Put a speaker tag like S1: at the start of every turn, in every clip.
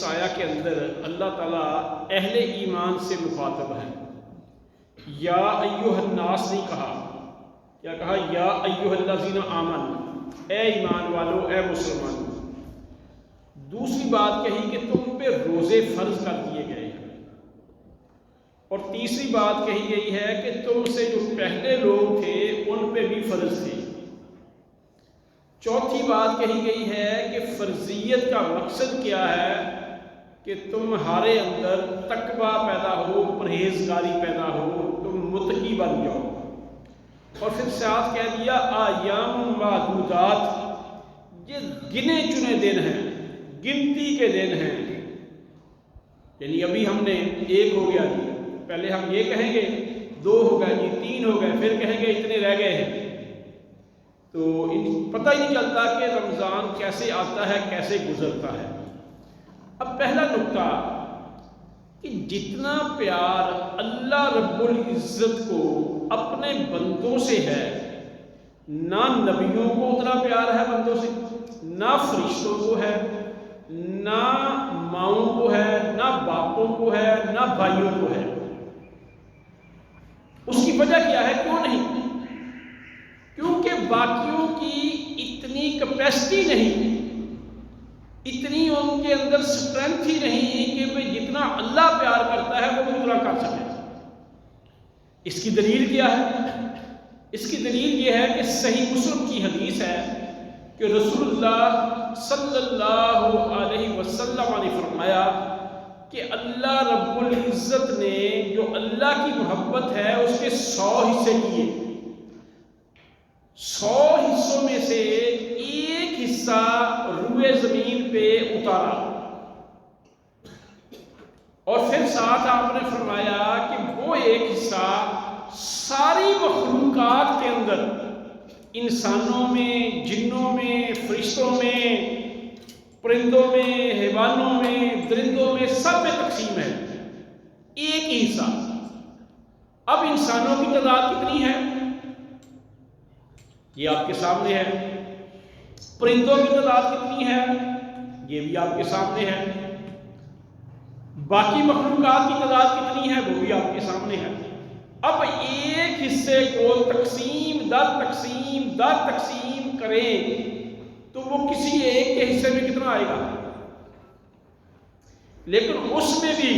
S1: اس آیا کے اندر اللہ تعالیٰ اہل ایمان سے مخاطب ہے. یا ایھا الناس نہیں کہا، کیا کہا؟ یا ایھا الذین آمنوا، اے ایمان والو، اے مسلمانوں. دوسری بات کہی کہ تم پہ روزے فرض کر دیے گئے ہیں. اور تیسری بات کہی گئی ہے کہ تم سے جو پہلے لوگ تھے ان پہ بھی فرض تھے. چوتھی بات کہی گئی ہے کہ فرضیت کا مقصد کیا ہے کہ تمہارے اندر تقویٰ پیدا ہو، پرہیزگاری پیدا ہو، تم متقی بن جاؤ. اور پھر ساتھ کہہ دیا ایام معدودات، یہ گنے چنے دن ہیں، گنتی کے دن ہیں. یعنی ابھی ہم نے ایک ہو گیا جی، پہلے ہم یہ کہیں گے 2 ہو گئے جی، 3 ہو گئے، پھر کہیں گے اتنے رہ گئے ہیں. تو پتہ ہی نہیں چلتا کہ رمضان کیسے آتا ہے، کیسے گزرتا ہے. اب پہلا نکتہ کہ جتنا پیار اللہ رب العزت کو اپنے بندوں سے ہے، نہ نبیوں کو اتنا پیار ہے بندوں سے، نہ فرشتوں کو ہے، نہ ماؤں کو ہے، نہ باپوں کو ہے، نہ بھائیوں کو ہے. اس کی وجہ کیا ہے؟ کیوں نہیں؟ کیونکہ باقیوں کی اتنی کیپیسٹی نہیں، اتنی ان کے اندر اسٹرینتھ ہی نہیں کہ وہ جتنا اللہ پیار کرتا ہے وہ اتنا کر سکے. اس کی دلیل کیا ہے؟ اس کی دلیل یہ ہے کہ صحیح مسلم کی حدیث ہے کہ رسول اللہ صلی اللہ علیہ وسلم نے فرمایا کہ اللہ رب العزت نے جو اللہ کی محبت ہے اس کے 100 حصے کیے. 100 حصوں میں سے ایک حصہ روئے زمین پہ اتارا. اور پھر ساتھ آپ نے فرمایا کہ وہ ایک حصہ ساری مخلوقات کے اندر، انسانوں میں، جنوں میں، فرشتوں میں، پرندوں میں، حیوانوں میں، درندوں میں، سب میں تقسیم ہے. ایک ہی حصہ. اب انسانوں کی تعداد کتنی ہے؟ یہ آپ کے سامنے ہے. پرندوں کی تعداد کتنی ہے؟ یہ بھی آپ کے سامنے ہے. باقی مخلوقات کی تعداد کتنی ہے؟ وہ بھی آپ کے سامنے ہے. اب ایک حصے کو تقسیم در تقسیم در تقسیم کریں تو وہ کسی ایک کے حصے میں کتنا آئے گا؟ لیکن اس میں بھی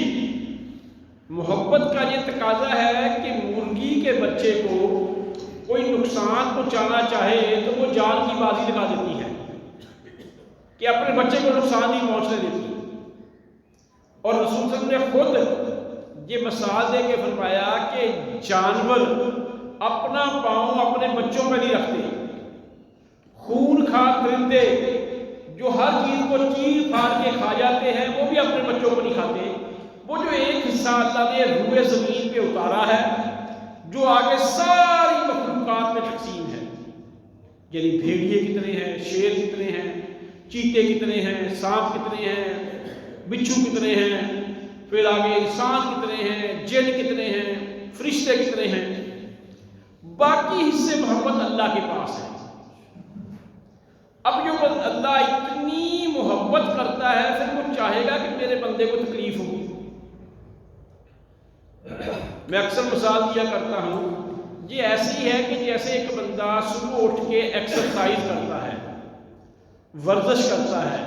S1: محبت کا یہ تقاضا ہے کہ مرغی کے بچے کو کوئی نقصان پہنچانا چاہے تو وہ جان کی بازی لگا دیتی ہے کہ اپنے بچے کو نقصان نہیں پہنچنے دیتی. اور رسول صلی اللہ علیہ وسلم نے خود یہ مثال دے کے فرمایا کہ جانور اپنا پاؤں اپنے بچوں پہ نہیں رکھتے. خون خار درندے جو ہر چیز کو چیر پھاڑ کے کھا جاتے ہیں وہ بھی اپنے بچوں کو نہیں کھاتے. وہ جو ایک حصہ اللہ نے روئے زمین پہ اتارا ہے جو آگے ساری مخلوقات میں تقسیم ہے، یعنی بھیڑیے کتنے ہیں، شیر کتنے ہیں، چیتے کتنے ہیں، سانپ کتنے ہیں، بچھو کتنے ہیں، پھر آگے انسان کتنے ہیں، جن کتنے ہیں، فرشتے کتنے ہیں. باقی حصے محبت اللہ کے پاس ہے. اب جو اللہ اتنی محبت کرتا ہے پھر وہ چاہے گا کہ میرے بندے کو تکلیف ہو. میں اکثر مثال دیا کرتا ہوں، یہ ایسی ہے کہ جیسے ایک بندہ صبح اٹھ کے ایکسرسائز کرتا ہے، ورزش کرتا ہے،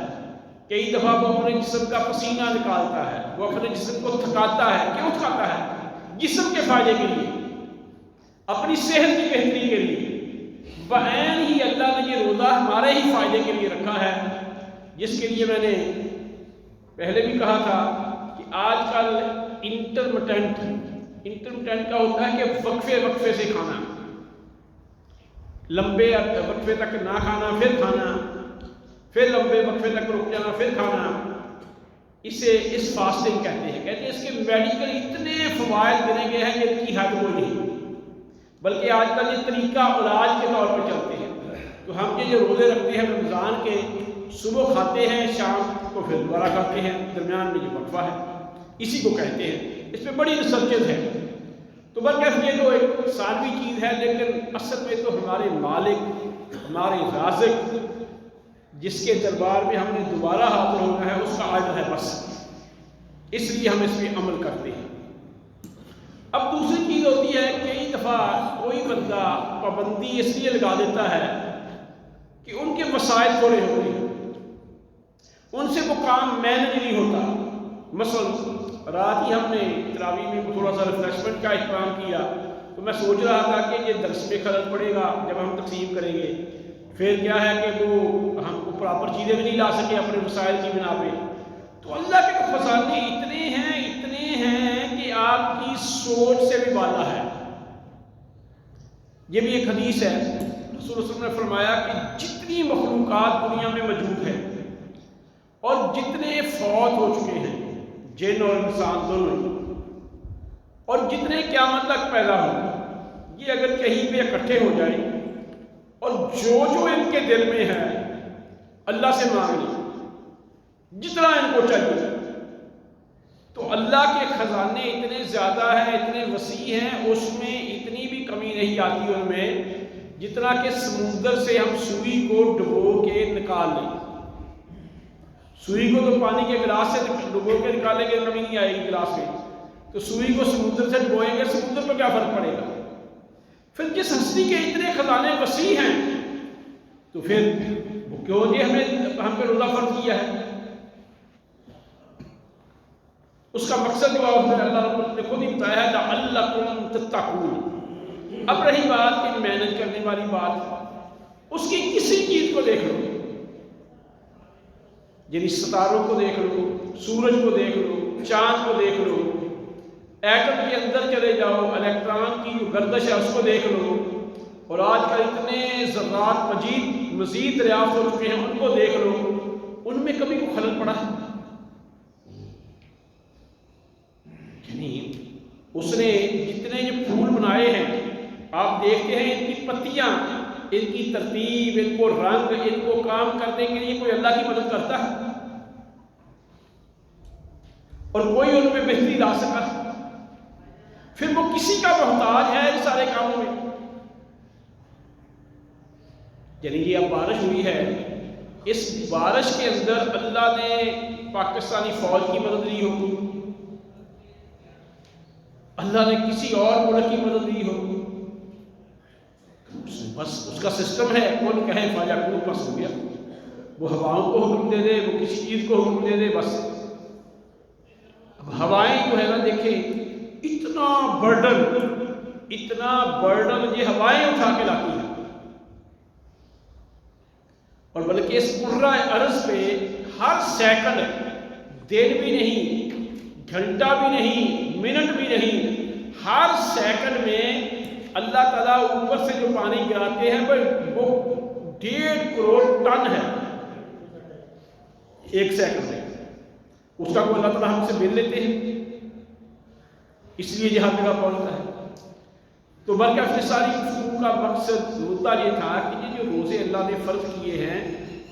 S1: کئی دفعہ وہ اپنے جسم کا پسینہ نکالتا ہے، وہ اپنے جسم کو تھکاتا ہے. کیوں تھکاتا ہے؟ جسم کے فائدے کے لیے، اپنی صحت کی بہتری کے لیے. بعین ہی اللہ نے یہ روزہ ہمارے ہی فائدے کے لیے رکھا ہے، جس کے لیے میں نے پہلے بھی کہا تھا کہ آج کل انٹرمیٹنٹ کا ہوتا ہے کہ وقفے سے کھانا، لمبے وقفے تک نہ کھانا، پھر کھانا، پھر لمبے وقفے تک رک جانا، پھر کھانا. اس فاسٹنگ کہتے ہیں. اس کے میڈیکل اتنے فوائد دینے گئے ہیں کہ ان کی حد کوئی نہیں. بلکہ آج کل یہ طریقہ علاج کے طور پر چلتے ہیں. تو ہم یہ جو روزے رکھتے ہیں رمضان کے، صبح کھاتے ہیں، شام کو پھر دوبارہ کھاتے ہیں، درمیان میں جو وقفہ ہے اسی کو کہتے ہیں. اس میں بڑی ریسرچز ہے. تو بلکہ یہ تو ایک سادگی چیز ہے، لیکن اصل میں تو ہمارے مالک، ہمارے رازق جس کے دربار میں ہم نے دوبارہ حاضر ہونا ہے اس کا آرڈر ہے بس، اس لیے ہم اس پہ عمل کرتے ہیں۔ اب دوسری چیز ہوتی ہے، کئی دفعہ کوئی بندہ پابندی اس لیے لگا دیتا ہے کہ ان کے وسائل تھوڑے ہوتے ہیں، ان سے وہ کام مینج نہیں ہوتا۔ مثلا رات ہی ہم نے تراویح میں تھوڑا سا ریفریشمنٹ کا اہتمام کیا، تو میں سوچ رہا تھا کہ یہ درس میں خلل پڑے گا جب ہم تقسیم کریں گے، پھر کیا ہے کہ وہ ہم کو پراپر چیزیں بھی نہیں لا سکے اپنے وسائل کی بنا پہ۔ تو اللہ کے خزانے اتنے ہیں کہ آپ کی سوچ سے بھی بالا ہے۔ یہ بھی ایک حدیث ہے، رسول اللہ صلی اللہ علیہ وسلم نے فرمایا کہ جتنی مخلوقات دنیا میں موجود ہے اور جتنے فوت ہو چکے ہیں، جن اور انسان دونوں، اور جتنے قیامت تک پیدا ہوں، یہ اگر کہیں پہ اکٹھے ہو جائیں اور جو ان کے دل میں ہے اللہ سے مانگ لیں جتنا ان کو چاہیے، تو اللہ کے خزانے اتنے زیادہ ہیں، اتنے وسیع ہیں، اس میں اتنی بھی کمی نہیں آتی ان میں، جتنا کہ سمندر سے ہم سوئی کو ڈبو کے نکال لیں۔ سوئی کو تو پانی کے گلاس سے ڈبو کے نکالیں گے، کمی نہیں آئے گی گلاس میں، تو سوئی کو سمندر سے ڈبوئیں گے، سمندر پر کیا فرق پڑے گا؟ پھر جس ہستی کے اتنے خزانے وسیع ہیں، تو پھر وہ کیوں جی ہم پہ روزہ فرض کیا ہے؟ اس کا مقصد جو اللہ رب العزت نے خود ہی بتایا ہے، لعلکم تتقون۔ اب رہی بات کہ مینج کرنے والی بات، اس کی کسی چیز کو دیکھ لو، یعنی ستاروں کو دیکھ لو، سورج کو دیکھ لو، چاند کو دیکھ لو، ایٹم کے اندر چلے جاؤ، الیکٹران کی جو گردش ہے اس کو دیکھ لو، اور آج کل اتنے ذرات مزید دریافت ہو چکے ہیں، ان کو دیکھ لو، ان میں کبھی کوئی خلل پڑا ہے؟ یعنی اس نے جتنے یہ پھول بنائے ہیں، آپ دیکھتے ہیں ان کی پتیاں، ان کی ترتیب، ان کو رنگ، ان کو کام کرنے کے لیے کوئی اللہ کی مدد کرتا ہے؟ اور کوئی ان میں بہتری لا سکا؟ پھر وہ کسی کا محتاج ہے ان سارے کاموں میں؟ یعنی یہ اب بارش ہوئی ہے، اس بارش کے اندر اللہ نے پاکستانی فوج کی مدد لی ہوگی، اللہ نے کسی اور ملک کی مدد لی ہوگی، بس اس کا سسٹم ہے، کون کہے فیکون بس ہو گیا، وہ ہواؤں کو حکم دے دے، وہ کسی چیز کو حکم دے دے، بس۔ اب ہوائیں جو ہے نا، دیکھیں اتنا برڈن یہ ہوائیں اٹھا کے لاتی ہیں، اور بلکہ اس کرۂ ارض پہ ہر سیکنڈ، دن بھی نہیں، گھنٹہ بھی نہیں، منٹ بھی نہیں، ہر سیکنڈ میں اللہ تعالیٰ اوپر سے جو پانی گراتے ہیں وہ 1.5 کروڑ ٹن ہے ایک سیکنڈ میں، اس کا کوئی اللہ تعالیٰ ہم سے مل لیتے ہیں، اس لیے یہ ہر جگہ پہنچتا ہے۔ تو بلکہ اپنی ساری گفتگو کا مقصد مدعا یہ تھا کہ یہ جو روزے اللہ نے فرض کیے ہیں،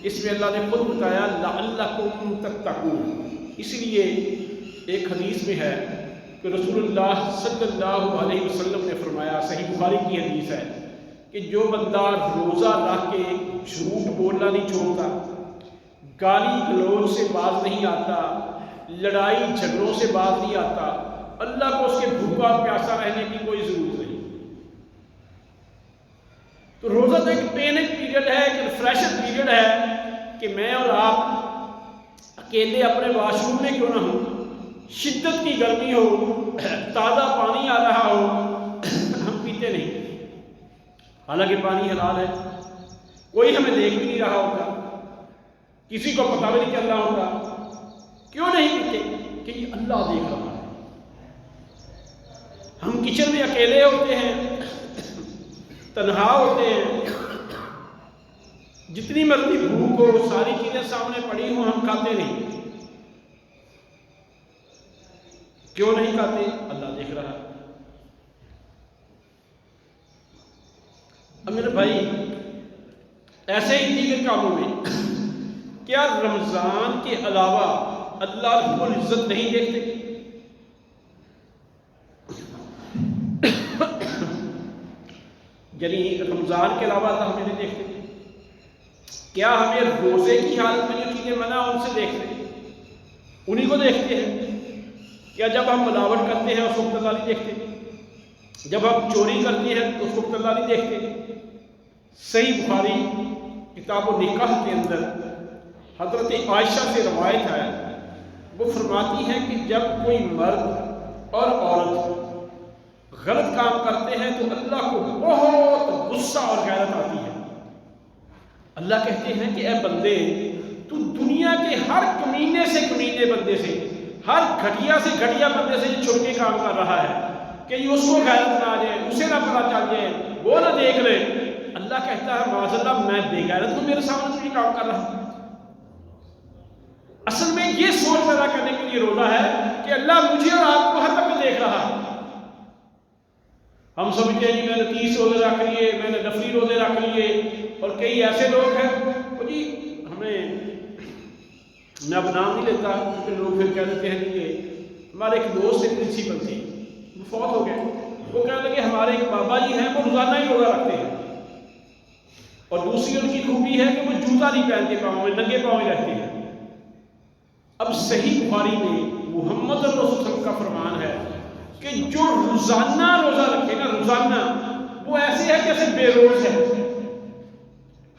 S1: اس میں اللہ نے خود بتایا لعلکم تتقون۔ اس لیے ایک حدیث میں ہے کہ رسول اللہ صلی اللہ علیہ وسلم نے فرمایا، صحیح بخاری کی حدیث ہے، کہ جو بندہ روزہ رکھ کے جھوٹ بولنا نہیں چھوڑتا، گالی گلوچ سے باز نہیں آتا، لڑائی جھگڑوں سے باز نہیں آتا، اللہ کو اس کے بھوکا اور پیاسا رہنے کی کوئی ضرورت نہیں۔ تو روزہ تو ایک ٹریننگ پیریڈ ہے، ایک ریفریشر پیریڈ ہے کہ میں اور آپ اکیلے اپنے واش روم میں کیوں نہ ہوں، شدت کی گرمی ہو، تازہ پانی آ رہا ہو، ہم پیتے نہیں، حالانکہ پانی حلال ہے، کوئی ہمیں دیکھ بھی نہیں رہا ہوتا، کسی کو پتہ بھی نہیں چل رہا ہوتا، کیوں نہیں پیتے؟ کہ یہ اللہ دیکھ رہا ہے۔ ہم کچن میں اکیلے ہوتے ہیں، تنہا ہوتے ہیں، جتنی مرضی بھوک ہو، ساری چیزیں سامنے پڑی ہوں، ہم کھاتے نہیں، کیوں نہیں کھاتے؟ اللہ دیکھ رہا ہے۔ اب میرے بھائی، ایسے ہی دیگر کاموں میں کیا رمضان کے علاوہ اللہ رب العزت نہیں دیکھتے؟ یعنی رمضان کے علاوہ اللہ ہمیں نہیں دیکھتے؟ کیا ہمیں روزے کی حالت میں جو چیزیں منع ان سے دیکھتے ہیں، انہی کو دیکھتے ہیں؟ کیا جب ہم ملاوٹ کرتے ہیں اس وقت اللہ نہیں دیکھتے؟ جب ہم چوری کرتے ہیں تو اس وقت اللہ نہیں دیکھتے؟ صحیح بخاری کتاب و نکاح کے اندر حضرت عائشہ سے روایت ہے، وہ فرماتی ہے کہ جب کوئی مرد اور عورت غلط کام کرتے ہیں تو اللہ کو بہت غصہ اور غیرت آتی ہے۔ اللہ کہتے ہیں کہ اے بندے، تو دنیا کے ہر کمینے سے کمینے بندے سے، ہر گھٹیا سے گھٹیا بندے سے یہ چھپ کے کام کر رہا ہے کہ یہ اس کو غیرت نہ آ جائے، اسے نہ پتہ چل جائے، وہ نہ دیکھ لے۔ اللہ کہتا ہے معاذ اللہ میں بے غیرت ہوں، میرے سامنے تو یہ کام کر رہا ہوں۔ اصل میں یہ سوچ پیدا کرنے کے لیے روزہ ہے کہ اللہ مجھے اور آپ کو ہر وقت دیکھ رہا ہے۔ ہم سمجھتے ہیں جی میں نے 30 روزے رکھ لیے، میں نے نفلی روزے رکھ لیے، اور کئی ایسے لوگ ہیں وہ جی ہمیں، میں اب نام نہیں لیتا کیونکہ لوگ پھر کہہ دیتے ہیں کہ ہمارے ایک دوست ایک پرنسپل تھے، وہ فوت ہو گئے، وہ کہنے لگے ہمارے ایک بابا جی ہیں وہ روزانہ ہی روزہ رکھتے ہیں، اور دوسری ان کی خوبی ہے کہ وہ جوتا نہیں پہنتے پاؤں میں، ننگے پاؤں ہی رہتے ہیں۔ اب صحیح بخاری میں محمد رسول اللہ صلی اللہ علیہ وسلم کا فرمان ہے کہ جو روزانہ روزہ رکھے گا، روزانہ، وہ ایسے ہے جیسے بے روز ہے۔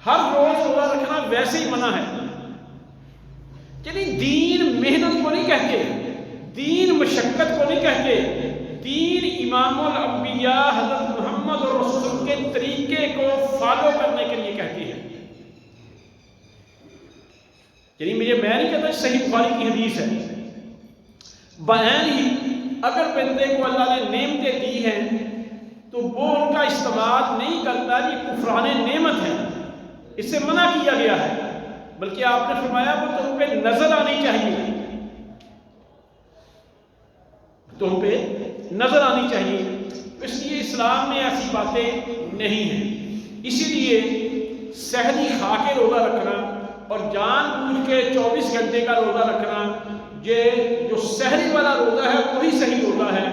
S1: ہر روز روزہ رکھنا ویسے ہی منع ہے۔ یعنی دین محنت کو نہیں کہتے، دین مشقت کو نہیں کہتے، دین امام الانبیاء حضرت محمد رسول اللہ کے طریقے کو فالو کرنے کے لیے کہتے ہیں۔ یعنی میں نہیں کہتا صحیح بخاری کی حدیث ہے، بیان ہی اگر بندے کو اللہ نے نعمتیں دی ہیں تو وہ ان کا استعمال نہیں کرتا، یہ کفران نعمت ہے، اس سے منع کیا گیا ہے، بلکہ آپ نے فرمایا وہ تم پہ نظر آنی چاہیے، تم پہ نظر آنی چاہیے۔ اس لیے اسلام میں ایسی باتیں نہیں ہیں۔ اسی لیے سحری کھا کے روزہ رکھنا اور جان بوجھ کے 24 گھنٹے کا روزہ رکھنا، یہ جو سحری والا روزہ ہے وہی صحیح روزہ ہے۔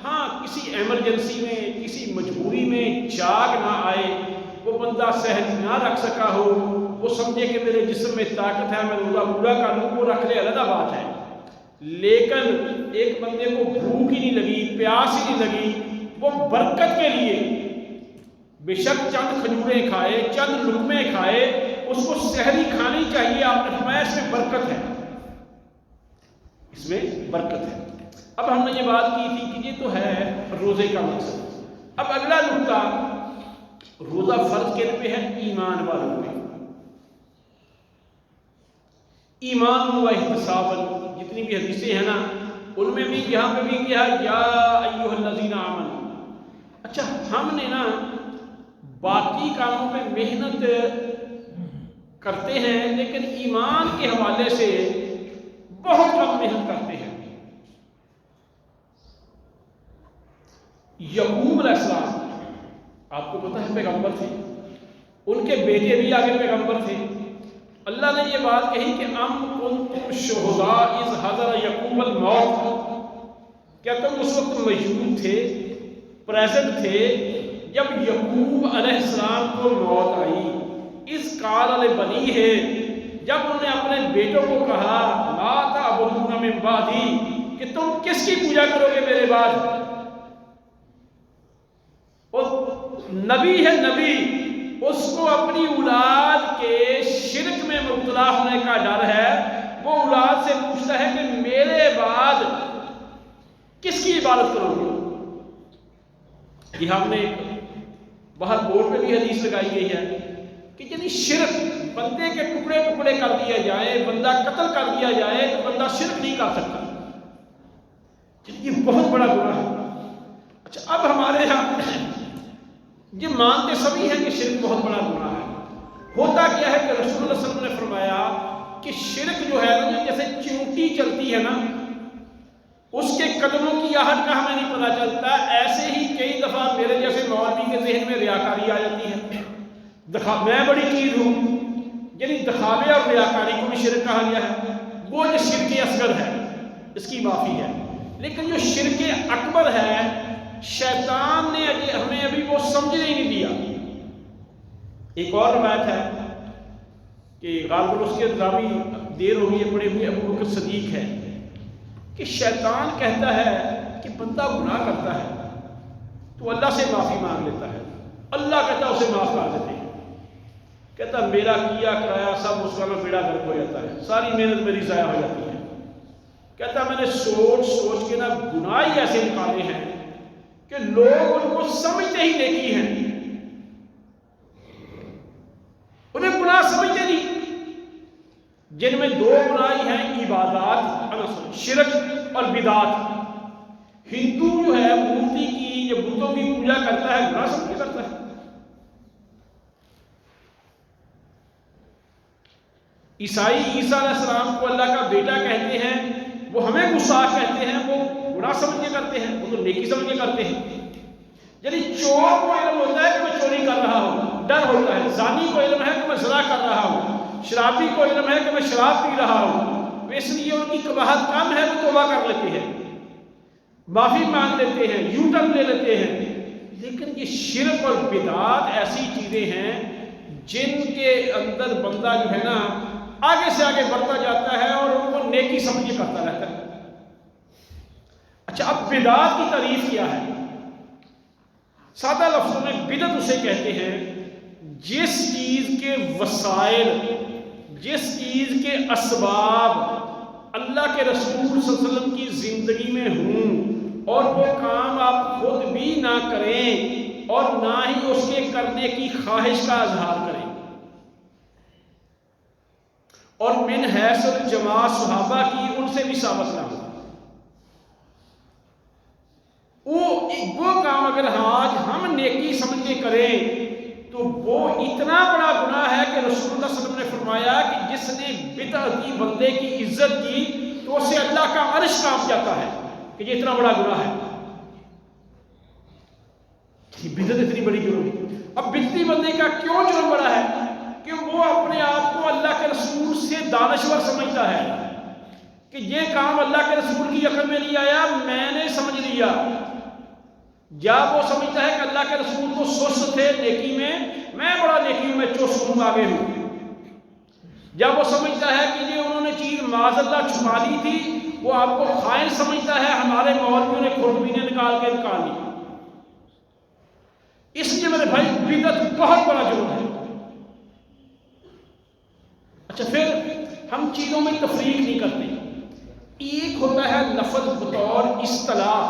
S1: ہاں کسی ایمرجنسی میں، کسی مجبوری میں جاگ نہ آئے، وہ بندہ سحری نہ رکھ سکا ہو، وہ سمجھے کہ میرے جسم میں طاقت ہے میں روزہ پورا کر لوں، وہ رکھ لے، علیحدہ بات ہے۔ لیکن ایک بندے کو بھوک ہی نہیں لگی، پیاس ہی نہیں لگی، وہ برکت کے لیے بے شک چند کھجوریں کھائے، چند لقمے کھائے، اس کو سحری کھانی چاہیے۔ آپ نے فرمایا اس میں برکت ہے، اس میں برکت ہے۔ اب ہم نے یہ بات کی تھی کہ یہ تو ہے روزے کا مقصد۔ اب اگلا نقطہ، روزہ فرض کن پہ ہے؟ ایمان والوں پہ۔ ایمان و احتسابا، جتنی بھی حدیثیں ہیں نا ان میں بھی یہاں پہ بھی کیا یا ایھا الذین آمنوا۔ اچھا ہم نے نا باقی کاموں پہ محنت کرتے ہیں لیکن ایمان کے حوالے سے بہت کم محنت کرتے ہیں۔ یعقوب علیہ السلام آپ کو پتہ ہے پیغمبر تھے، ان کے بیٹے بھی آگے پیغمبر تھے۔ اللہ نے یہ بات کہی کہ ام کنتم شہداء اذ حضر یعقوب الموت، کیا تم اس وقت موجود تھے، پریزنٹ تھے جب یعقوب علیہ السلام کو موت آئی؟ اذ قال لبنیہ، جب انہوں نے اپنے بیٹوں کو کہا لا تعبدون من بعدی، کہ تم کس کی پوجا کرو گے میرے بعد؟ اور نبی ہے، نبی اس کو اپنی اولاد کے شرک میں مبتلا ہونے کا ڈر ہے، وہ اولاد سے پوچھتا ہے کہ میرے بعد کس کی عبادت کرو گے؟ یہ ہم نے باہر بورڈ پہ بھی حدیث لگائی گئی ہے کہ یعنی شرک، بندے کے ٹکڑے ٹکڑے کر دیا جائے، بندہ قتل کر دیا جائے تو بندہ شرک نہیں کر سکتا، یہ بہت بڑا گناہ ہے۔ اچھا اب ہمارے یہاں یہ مانتے سبھی ہیں کہ شرک بہت بڑا گناہ ہے۔ ہوتا کیا ہے کہ رسول اللہ صلی اللہ علیہ وسلم نے فرمایا کہ شرک جو ہے نا جیسے چیونٹی چلتی ہے نا، اس کے قدموں کی آہٹ کا ہمیں نہیں پتہ چلتا، ایسے ہی کئی دفعہ میرے جیسے مولوی کے ذہن میں ریاکاری آ جاتی ہے، میں بڑی چیز ہوں، یعنی دکھاوے اور ریاکاری کو بھی شرک کہا گیا ہے۔ وہ جو شرک اصغر ہے اس کی معافی ہے، لیکن جو شرک اکبر ہے شیطان نے ہمیں ابھی وہ سمجھنے ہی نہیں دیا۔ ایک اور روایت ہے کہ غالباً اس کے راوی دیر ہو گئی ہے پڑے ہوئے ابو بکر صدیق ہے کہ شیطان کہتا ہے کہ بندہ گناہ کرتا ہے تو اللہ سے معافی مانگ لیتا ہے، اللہ کہتا ہے اسے معاف کر دیتے ہیں، کہتا میرا کیا کرایا سب اس کا بیڑا غرق ہو جاتا ہے، ساری محنت میری ضائع ہو جاتی ہے، کہتا میں نے سوچ سوچ کے نا گناہ ہی ایسے نکالے ہیں کہ لوگ ان کو سمجھتے ہی نیکی ہیں، انہیں گناہ سمجھتے نہیں، جن میں دو گناہ ہیں عبادات، شرک اور بدعات۔ ہندو جو ہے مورتی کی یا بتوں کی پوجا کرتا ہے، گناہ سمجھ کے کرتا ہے۔ عیسائی عیسیٰ علیہ السلام کو اللہ کا بیٹا کہتے ہیں، وہ ہمیں گستاخ کہتے ہیں، وہ گناہ سمجھ کے کرتے ہیں، وہ تو نیکی سمجھ کے کرتے ہیں۔ یعنی چور کو علم ہوتا ہے کہ میں چوری کر رہا ہوں، ڈر ہوتا ہے، زانی کو علم ہے کہ میں زنا کر رہا ہوں، شرابی کو علم ہے کہ میں شراب پی رہا ہوں، اس لیے ان کی قباحت کم ہے، وہ توبہ کر لیتے ہیں، معافی مانگ لیتے ہیں، یو ٹرن لے لیتے ہیں۔ لیکن یہ شرک اور بدعات ایسی چیزیں ہیں جن کے اندر بندہ جو ہے نا آگے سے آگے بڑھتا جاتا ہے اور ان کو نیکی سمجھ کے کرتا رہتا ہے۔ اچھا، اب بدعات کی تعریف کیا ہے؟ سادہ لفظوں میں بدعت اسے کہتے ہیں جس چیز کے وسائل، جس چیز کے اسباب اللہ کے رسول صلی اللہ علیہ وسلم کی زندگی میں ہوں اور وہ کام آپ خود بھی نہ کریں اور نہ ہی اس کے کرنے کی خواہش کا اظہار کریں، اور من حیث الجماع صحابہ کی ان سے بھی ثابت نہ ہو۔ وہ کام اگر آج ہم نیکی سمجھ کے کریں تو وہ اتنا بڑا گناہ ہے کہ رسول اللہ صلی اللہ علیہ وسلم نے فرمایا کہ جس نے بدعتی بندے کی عزت کی تو اسے اللہ کا عرش کانپ جاتا ہے کہ یہ اتنا بڑا گناہ ہے، بدعت اتنی بڑی جرم ہے۔ اب بدعتی بندے کا کیوں جرم بڑا ہے کہ وہ اپنے آپ کو اللہ کے رسول سے دانشور سمجھتا ہے کہ یہ کام اللہ کے رسول کی عقل میں نہیں آیا، میں نے سمجھ لیا۔ جب وہ سمجھتا ہے کہ اللہ کے رسول کو سست تھے نیکی میں بڑا نیکی میں چست ہوں، آگے ہوں۔ جب وہ سمجھتا ہے کہ یہ انہوں نے چیز معاذ اللہ چھپا لی تھی، وہ آپ کو خائن سمجھتا ہے، ہمارے مولویوں نے خوردبینیں نکال لی۔ اس لیے میرے بھائی بدعت بہت بڑا جرم ہے۔ اچھا، پھر ہم چیزوں میں تفریق نہیں کرتے۔ ایک ہوتا ہے لفظ بطور اصطلاح،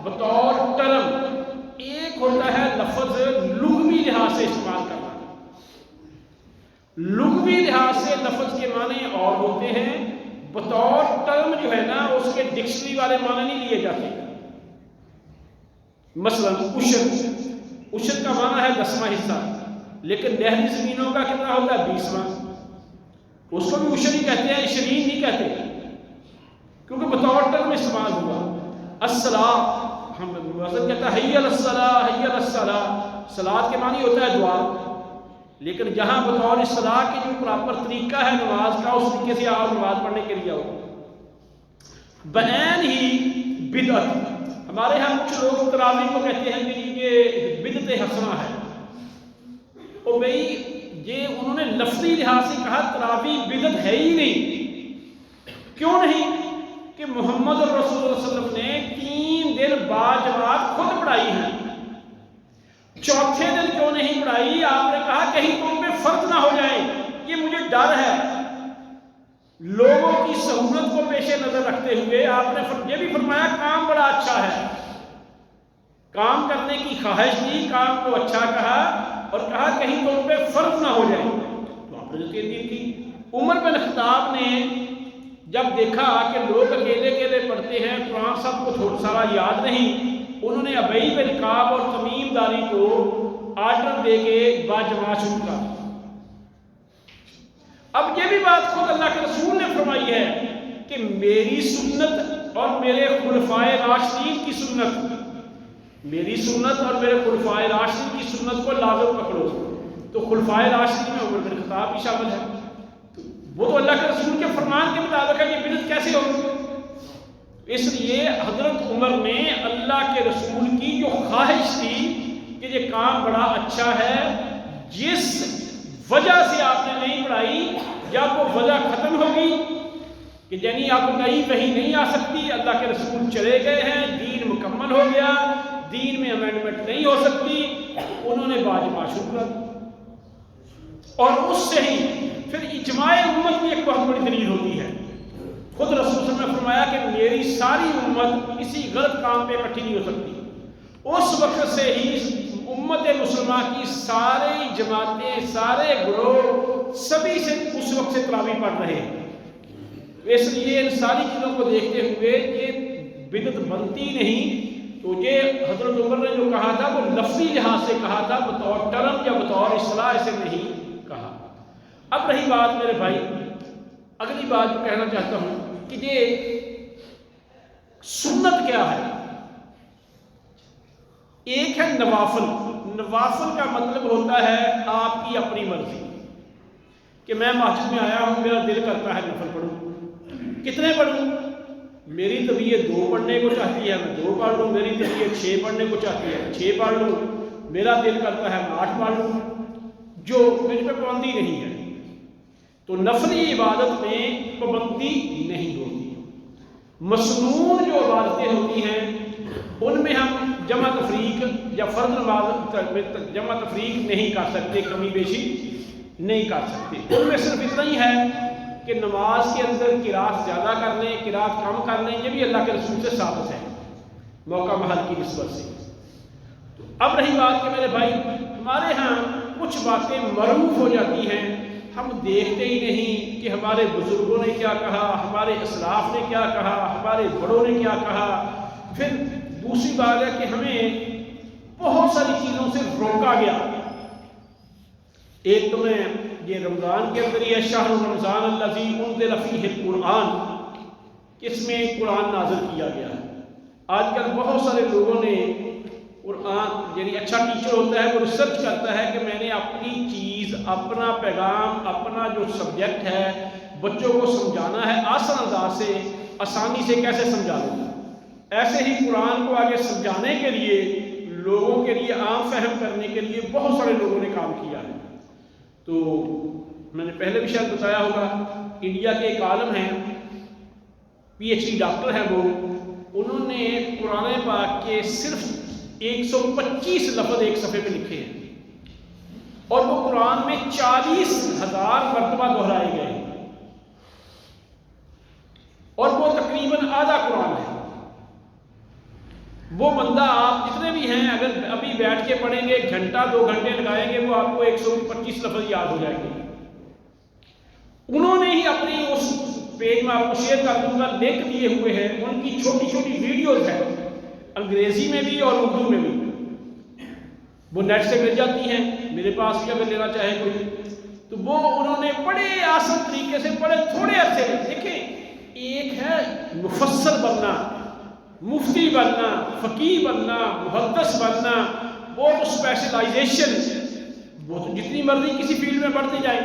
S1: بطور ٹرم، ایک ہوتا ہے لفظ لغوی لحاظ سے استعمال کرنا۔ لغوی لحاظ سے لفظ کے معنی اور ہوتے ہیں، بطور ٹرم جو ہے نا اس کے ڈکشنری والے معنی نہیں لیے جاتے۔ مثلا عشر کا معنی ہے 10واں حصہ، لیکن نہری زمینوں کا کتنا ہوتا ہے؟ 20واں۔ اس کو بھی عشر ہی کہتے ہیں، 20 نہیں کہتے، کیونکہ بطور ٹرم استعمال ہوا۔ الصلاۃ، ہم وزن کہتا ہے حی علی الصلاۃ، حی علی الصلاۃ، صلاۃ کے معنی ہوتا ہے دعا، لیکن جہاں بطور اصطلاح کے جو پراپر طریقہ ہے نماز کا، اس طریقے سے آپ نماز پڑھنے کے لیے آؤ۔ بعین ہی بدعت، ہمارے ہاں کچھ لوگ تراویح کو کہتے ہیں کہ یہ بدعت حسنہ ہے، اور بھئی یہ انہوں نے لفظی لحاظ سے کہا تراویح بدعت ہے ہی نہیں۔ کیوں نہیں؟ کہ محمد رسول اللہ صلی اللہ علیہ وسلم نے 3 دن بعد جماعت خود پڑھائی ہے، چوتھے دن کیوں نہیں پڑھائی؟ آپ نے کہا کہیں تم پہ فرض نہ ہو جائے، یہ مجھے ڈر ہے۔ لوگوں کی سہولت کو پیش نظر رکھتے ہوئے آپ نے یہ بھی فرمایا کام بڑا اچھا ہے، کام کرنے کی خواہش کی، کام کو اچھا کہا اور کہا کہیں تم پہ فرض نہ ہو جائے۔ تو آپ نے 3 دن کی۔ عمر بن خطاب نے جب دیکھا کہ لوگ اکیلے اکیلے پڑھتے ہیں، قرآن سب کو تھوڑا سارا یاد نہیں، انہوں نے ابی بن کعب اور تمیم داری کو آرڈر دے کے باجماعت شروع کر۔ اب یہ بھی بات خود اللہ کے رسول نے فرمائی ہے کہ میری سنت اور میرے خلفائے راشدین کی سنت، میری سنت اور میرے خلفائے راشدین کی سنت کو لازم پکڑو۔ تو خلفائے راشدین میں عمر بن خطاب بھی شامل ہے، وہ تو اللہ کے رسول کے فرمان کے مطابق ہے، یہ بدعت کیسے ہوگی؟ اس لیے حضرت عمر نے اللہ کے رسول کی جو خواہش تھی کہ یہ کام بڑا اچھا ہے، جس وجہ سے آپ نے نہیں پڑھائی، جب وہ وجہ ختم ہوگی کہ یعنی اب نئی وحی نہیں آ سکتی، اللہ کے رسول چلے گئے ہیں، دین مکمل ہو گیا، دین میں امینڈمنٹ نہیں ہو سکتی، انہوں نے باجماع شروع کر دی۔ اور اس سے ہی پھر اجماع امت کی ایک بہت بڑی دلیل ہوتی ہے۔ خود رسول صلی اللہ علیہ وسلم نے فرمایا کہ میری ساری امت کسی غلط کام پہ اکٹھی نہیں ہو سکتی۔ اس وقت سے ہی امت مسلمہ کی ساری جماعتیں، سارے گروہ، سبھی سے اس وقت سے تراویح پڑھ رہے ہیں۔ اس لیے ان ساری چیزوں کو دیکھتے ہوئے یہ بدعت بنتی نہیں۔ تو یہ حضرت عمر نے جو کہا تھا وہ لفظی لحاظ سے کہا تھا، بطور ٹرم یا بطور اصطلاح ایسے نہیں کہا۔ اب رہی بات میرے بھائی، اگلی بات جو کہنا چاہتا ہوں کہ یہ سنت کیا ہے؟ ایک ہے نوافل۔ نوافل کا مطلب ہوتا ہے آپ کی اپنی مرضی، کہ میں مسجد میں آیا ہوں، میرا دل کرتا ہے نفل پڑھوں، کتنے پڑھوں؟ میری طبیعت 2 پڑھنے کو چاہتی ہے، میں 2 پڑھ لوں، میری طبیعت 6 پڑھنے کو چاہتی ہے، 6 پڑھ لوں، میرا دل کرتا ہے میں 8 پڑھ لوں، جو مجھ پہ پابندی نہیں ہے۔ تو نفلی عبادت میں پابندی نہیں ہوتی۔ مسنون جو عبادتیں ہوتی ہیں ان میں ہم جمع تفریق یا فرض نماز جمع تفریق نہیں کر سکتے، کمی بیشی نہیں کر سکتے۔ ان میں صرف اتنا ہی ہے کہ نماز کے اندر قرات زیادہ کر لیں، قرات کم کر لیں، یہ بھی اللہ کے رسول سے ثابت ہے موقع محل کی نسبت سے۔ تو اب رہی بات کہ میرے بھائی ہمارے ہاں کچھ باتیں معروف ہو جاتی ہیں، ہم دیکھتے ہی نہیں کہ ہمارے بزرگوں نے کیا کہا، ہمارے اسلاف نے کیا کہا، ہمارے بڑوں نے کیا کہا۔ پھر دوسری بات ہے کہ ہمیں بہت ساری چیزوں سے روکا گیا۔ ایک تو میں یہ رمضان کے اندر یہ شہر رمضان الذی انزل فیہ القرآن، اس میں قرآن نازل کیا گیا ہے۔ آج کل بہت سارے لوگوں نے قرآن، یعنی اچھا ٹیچر ہوتا ہے وہ ریسرچ کرتا ہے کہ میں نے اپنی چیز، اپنا پیغام، اپنا جو سبجیکٹ ہے بچوں کو سمجھانا ہے آسان انداز سے، آسانی سے کیسے سمجھا دوں۔ ایسے ہی قرآن کو آگے سمجھانے کے لیے، لوگوں کے لیے عام فہم کرنے کے لیے بہت سارے لوگوں نے کام کیا ہے۔ تو میں نے پہلے بھی شاید بتایا ہوگا، انڈیا کے ایک عالم ہیں، پی ایچ ڈی ڈاکٹر ہیں وہ، انہوں نے قرآن پاک کے صرف 125 لفظ ایک صفحے پہ لکھے ہیں، اور وہ قرآن میں 40,000 مرتبہ دہرائے گئے ہیں، اور وہ تقریباً آدھا قرآن ہے۔ وہ بندہ، آپ جتنے بھی ہیں اگر ابھی بیٹھ کے پڑھیں گے، گھنٹہ 2 گھنٹے لگائیں گے، وہ آپ کو 125 لفظ یاد ہو جائیں گے۔ انہوں نے ہی اپنی اس پیج میں آپ کو شیئر کر دوں گا، لنک دیے ہوئے ہیں، ان کی چھوٹی چھوٹی ویڈیوز ہیں، انگریزی میں بھی اور اردو میں بھی، وہ نیٹ سے مل جاتی ہیں، میرے پاس بھی اگر لینا چاہے کوئی، تو وہ انہوں نے بڑے آسان طریقے سے، بڑے تھوڑے عرصے میں، دیکھیں ایک ہے مفسر بننا، مفتی بننا، فقیہ بننا، محدث بننا، وہ تو اسپیشلائزیشن، وہ تو جتنی مرضی کسی فیلڈ میں بڑھتے جائیں،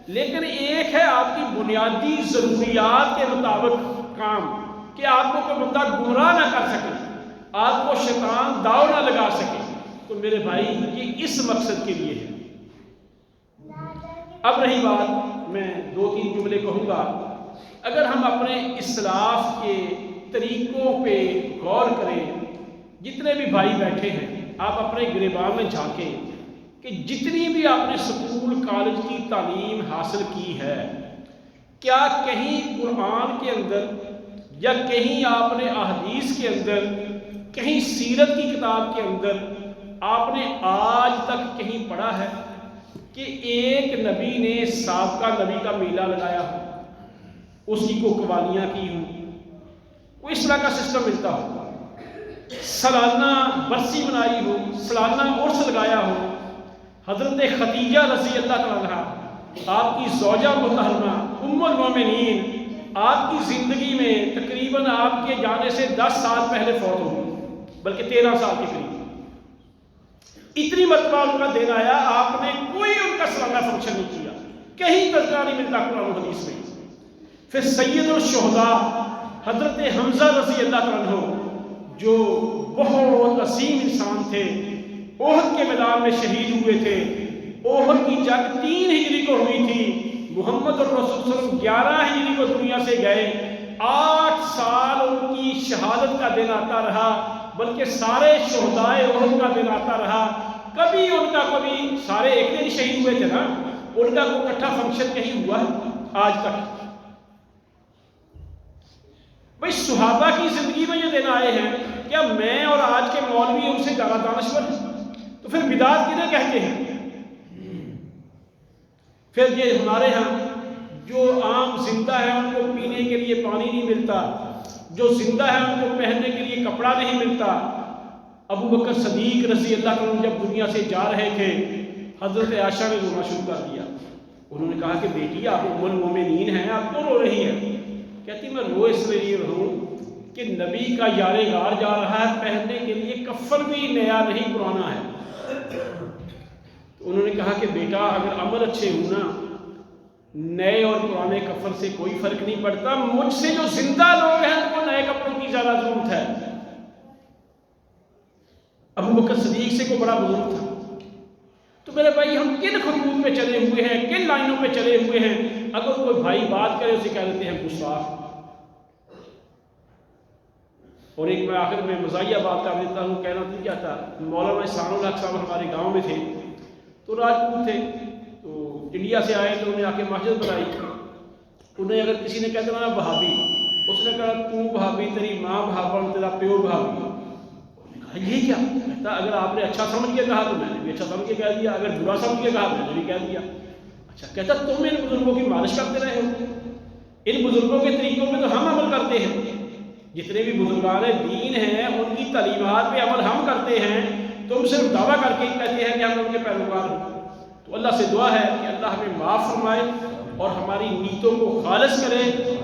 S1: لیکن ایک ہے آپ کی بنیادی ضروریات کے مطابق کام، کہ آپ کو کوئی بندہ گمراہ نہ کر سکے، آپ کو شیطان داؤ نہ لگا سکے۔ تو میرے بھائی یہ اس مقصد کے لیے ہے۔ اب رہی بات، میں 2-3 جملے کہوں گا، اگر ہم اپنے اسلاف کے طریقوں پہ غور کریں، جتنے بھی بھائی بیٹھے ہیں آپ اپنے گریبان میں جھانکیں کہ جتنی بھی آپ نے سکول کالج کی تعلیم حاصل کی ہے، کیا کہیں قرآن کے اندر یا کہیں آپ نے احادیث کے اندر، کہیں سیرت کی کتاب کے اندر آپ نے آج تک کہیں پڑھا ہے کہ ایک نبی نے سابقہ نبی کا میلہ لگایا ہو، اس کی کو قوالیاں کی ہوں، کوئی اس طرح کا سسٹم ملتا ہو، سالانہ برسی منائی ہو، سالانہ عرس لگایا ہو؟ حضرت خدیجہ رضی اللہ تعالیٰ عنہا، آپ کی زوجہ محترمہ ام المومنین، آپ کی زندگی میں تقریباً آپ کے جانے سے 10 سال پہلے فوت ہو گئی، بلکہ 13 سال کے قریب۔ اتنی مرتبہ ان کا دن آیا، آپ نے کوئی ان کا سالانہ فنکشن نہیں کیا، کہیں تذکرہ نہیں ملتا قرآن و حدیث میں۔ پھر سید الشہداء حضرت حمزہ رضی اللہ تعالیٰ عنہ، جو بہت عظیم انسان تھے، احد کے میدان میں شہید ہوئے تھے۔ احد کی جنگ 3 ہجری کو ہوئی تھی، محمد الرسول صلی اللہ علیہ وسلم 11 ہجری کو دنیا سے گئے، 8 سال ان کی شہادت کا دن آتا رہا، بلکہ سارے شہدائے احد کا دن آتا رہا۔ کبھی ان کا کبھی سارے ایک دن شہید ہوئے تھے نا، ان کا کوئی اکٹھا فنکشن کہیں ہوا ہے آج تک؟ بھائی صحابہ کی زندگی میں یہ دن آئے ہیں، کیا میں اور آج کے مولوی ان سے زیادہ دانشور ہیں؟ تو پھر بدعت کنہیں کہتے ہیں؟ پھر یہ ہمارے ہاں جو عام زندہ ہے ان کو پینے کے لیے پانی نہیں ملتا، جو زندہ ہے ان کو پہننے کے لیے کپڑا نہیں ملتا۔ ابو بکر صدیق رضی اللہ عنہ جب دنیا سے جا رہے تھے، حضرت عائشہ نے رونا شروع کر دیا۔ انہوں نے کہا کہ بیٹی آپ ام المومنین ہیں، آپ کیوں رو رہی ہیں؟ کہتی میں رو اس لیے ہوں کہ نبی کا یار غار جا رہا ہے، پہننے کے لیے کفن بھی نیا نہیں پرانا ہے۔ تو انہوں نے کہا کہ بیٹا اگر عمل اچھے ہوں نا، نئے اور پرانے کفن سے کوئی فرق نہیں پڑتا، مجھ سے جو زندہ لوگ ہیں ان کو نئے کپڑوں کی زیادہ ضرورت ہے۔ ابو بکر صدیق سے کوئی بڑا بزرگ تھا۔ تو میرے بھائی ہم کن خطوط پہ چلے ہوئے ہیں، کن لائنوں پہ چلے ہوئے ہیں؟ اگر کوئی بھائی بات کرے اسے کہہ دیتے ہیں گستاخ۔ اور ایک میں آخر میں مزاحیہ بات کر دیتا ہوں، کہنا تو کیا تھا، مولانا احسان الحق صاحب ہمارے گاؤں میں تھے، تو راجپوت تھے، تو انڈیا سے آئے تو انہوں نے آ کے مسجد بنائی۔ انہیں اگر کسی نے کہہ دینا بھابی، اس نے کہا تو بھابی، تیری ماں بھابا، تیرا پیو بھابی۔ یہ کیا کہتا؟ اگر آپ نے اچھا سمجھ کے کہا تو میں نے بھی اچھا سمجھ کے کہہ دیا، اگر برا سمجھ کے کہا میں نے بھی کہہ دیا۔ اچھا کہتا تم ان بزرگوں کی مالش کرتے رہے ہو، ان بزرگوں کے طریقوں پہ تو ہم عمل کرتے ہیں، جتنے بھی بزرگان دین ہیں ان کی تعلیمات پہ عمل ہم کرتے ہیں، تم صرف دعویٰ کر کے کہتے ہیں کہ ہم ان کے پیروکار ہیں۔ تو اللہ سے دعا ہے کہ اللہ ہمیں معاف فرمائے اور ہماری نیتوں کو خالص کرے،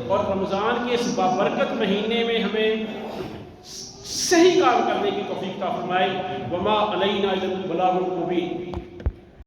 S1: اور رمضان کے اس بابرکت مہینے میں ہمیں صحیح کام کرنے کی توفیق عطا فرمائے۔ وما علینا الا البلاغ المبین۔